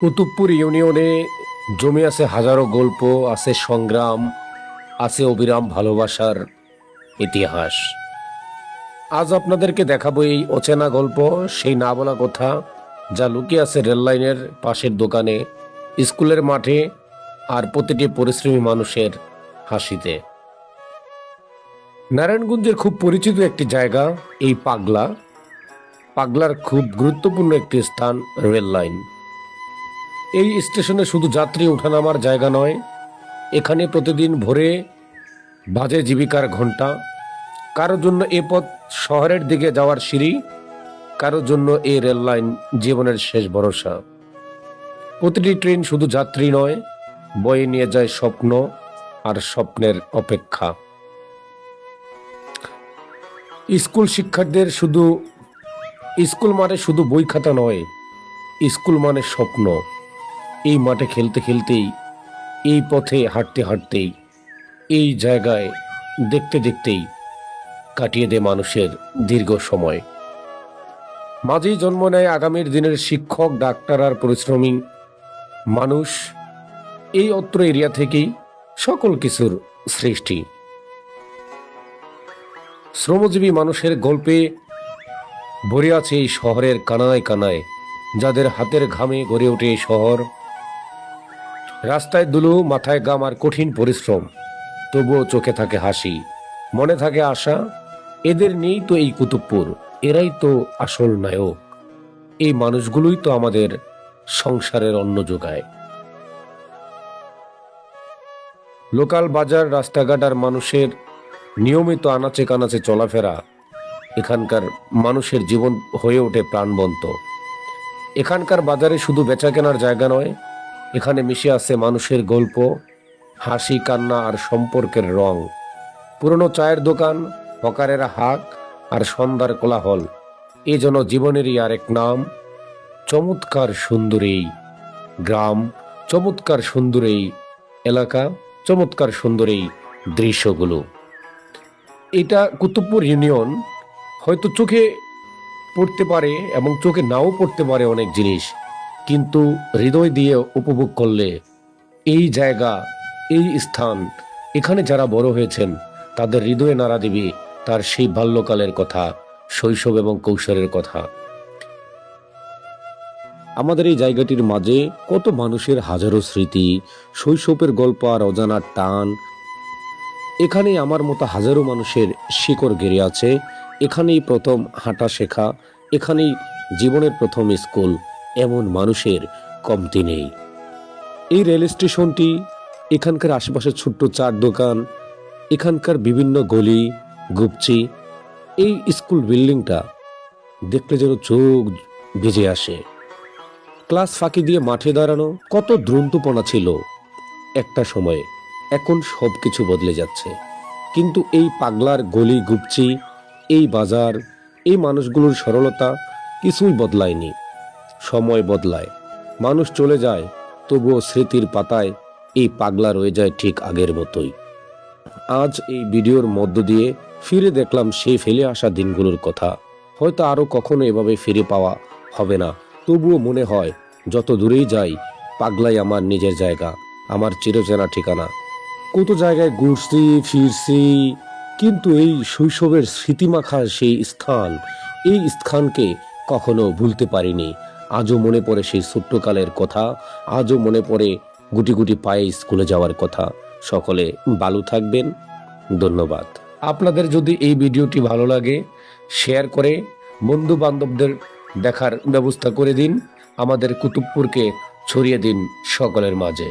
কুতুবপুর ইউনিয়নে জমে আছে হাজারো গল্প, আছে সংগ্রাম, আছে অবিরাম ভালোবাসার ইতিহাস। আজ আপনাদেরকে দেখাবো এই অচেনা গল্প, সেই না বলা কথা যা লুকিয়ে আছে রেললাইনের পাশের দোকানে, স্কুলের মাঠে আর প্রতিটি পরিশ্রমী মানুষের হাসিতে। নারায়ণগঞ্জের খুব পরিচিত একটি জায়গা এই পাগলার খুব গুরুত্বপূর্ণ একটি স্থান রেল লাইন। এই স্টেশনে শুধু যাত্রী ওঠানামার জায়গা নয়, এখানে প্রতিদিন ভোরে বাজে জীবিকার ঘন্টা। কারোর জন্য এ পথ শহরের দিকে যাওয়ার সিঁড়ি, কারোর জন্য এই রেল লাইন জীবনের শেষ ভরসা। প্রতিটি ট্রেন শুধু যাত্রী নয়, বয়ে নিয়ে যায় স্বপ্ন আর স্বপ্নের অপেক্ষা। স্কুল শিক্ষার্থীদের স্কুল মানে শুধু বই খাতা নয়, স্কুল মানে স্বপ্ন। এই মাঠে খেলতে খেলতেই, এই পথে হাঁটতে হাঁটতেই, এই জায়গায় দেখতে দেখতেই কাটিয়ে দেয় মানুষের দীর্ঘ সময়। মাঝেই জন্ম নেয় আগামীর দিনের শিক্ষক, ডাক্তার আর পরিশ্রমী মানুষ। এই অত্র এরিয়া থেকেই সকল কিছুর সৃষ্টি। শ্রমজীবী মানুষের গল্পে ভরে আছে এই শহরের কানায় কানায়, যাদের হাতের ঘামে গড়ে ওঠে এই শহর। রাস্তায় ধুলো, মাথায় গাম আর কঠিন পরিশ্রম, তবুও চোখে থাকে হাসি, মনে থাকে আশা। এদের নেই তো এই কুতুবপুর, এরাই তো আসল নায়ক। এই মানুষগুলোই তো আমাদের সংসারের অন্ন যোগায়। লোকাল বাজার, রাস্তাঘাট আর মানুষের নিয়মিত আনাচে কানাচে চলাফেরা এখানকার মানুষের জীবন হয়ে ওঠে প্রাণবন্ত। এখানকার বাজারে শুধু বেচা কেনার জায়গা নয়, এখানে মিশে আছে মানুষের গল্প, হাসি, কান্না আর সম্পর্কের রং। পুরনো চায়ের দোকান, হকারের হাক আর সন্ধ্যার কোলাহল এ যেন জীবনেরই আরেক নাম। চমৎকার সুন্দর এই গ্রাম, চমৎকার সুন্দর এই এলাকা, চমৎকার সুন্দর এই দৃশ্যগুলো। এটা কুতুবপুর ইউনিয়ন। হয়তো চোখে পড়তে পারে এবং চোখে নাও পড়তে পারে অনেক জিনিস, কিন্তু হৃদয় দিয়ে উপভোগ করলে এই জায়গা, এই স্থান, এখানে যারা বড় হয়েছেন তাদের হৃদয়ে নাড়া দিবে তার সেই বাল্যকালের কথা, শৈশব এবং কৈশোরের কথা। আমাদের এই জায়গাটির মাঝে কত মানুষের হাজারো স্মৃতি, শৈশবের গল্প আর অজানার টান। এখানেই আমার মতো হাজারো মানুষের শিকড় গেড়ে আছে। এখানেই প্রথম হাঁটা শেখা, এখানেই জীবনের প্রথম স্কুল। এমন মানুষের কমতি নেই। এই রেল স্টেশনটি, এখানকার আশেপাশে ছোট্ট চার দোকান, এখানকার বিভিন্ন গলি গুপচি, এই স্কুল বিল্ডিংটা দেখলে যেন চোখ ভিজে আসে। ক্লাস ফাঁকি দিয়ে মাঠে দাঁড়ানো কত দ্রুন্তপনা ছিল একটা সময়ে, এখন সব কিছু বদলে যাচ্ছে। কিন্তু এই পাগলার গলি গুপচি, এই বাজার, এই মানুষগুলোর সরলতা কিছুই বদলায়নি। সময় বদলায়, মানুষ চলে যায়, তবুও স্মৃতির পাতায় এই পাগলা রয়ে যায় ঠিক আগের মতোই। আজ এই ভিডিওর মধ্য দিয়ে ফিরে দেখলাম সেই ফেলে আসা দিনগুলোর কথা। হয়তো আরো কখনো এভাবে ফিরে পাওয়া হবে না, তবুও মনে হয় যত দূরেই যাই, পাগলাই আমার নিজের জায়গা, আমার চিরচেনা ঠিকানা। কত জায়গায় ঘুরছি ফিরছি, কিন্তু এই শৈশবের স্মৃতিমাখা সেই স্থান, এই স্থানকে কখনো ভুলতে পারিনি। আজও মনে পড়ে সেই ছোট্টকালের কথা, আজও মনে পড়ে গুটি গুটি পায়ে স্কুলে যাওয়ার কথা। সকলে ভালো থাকবেন, ধন্যবাদ। আপনাদের যদি এই ভিডিওটি ভালো লাগে, শেয়ার করে বন্ধু বান্ধবদের দেখার ব্যবস্থা করে দিন। আমাদের কুতুবপুরকে ছড়িয়ে দিন সকলের মাঝে।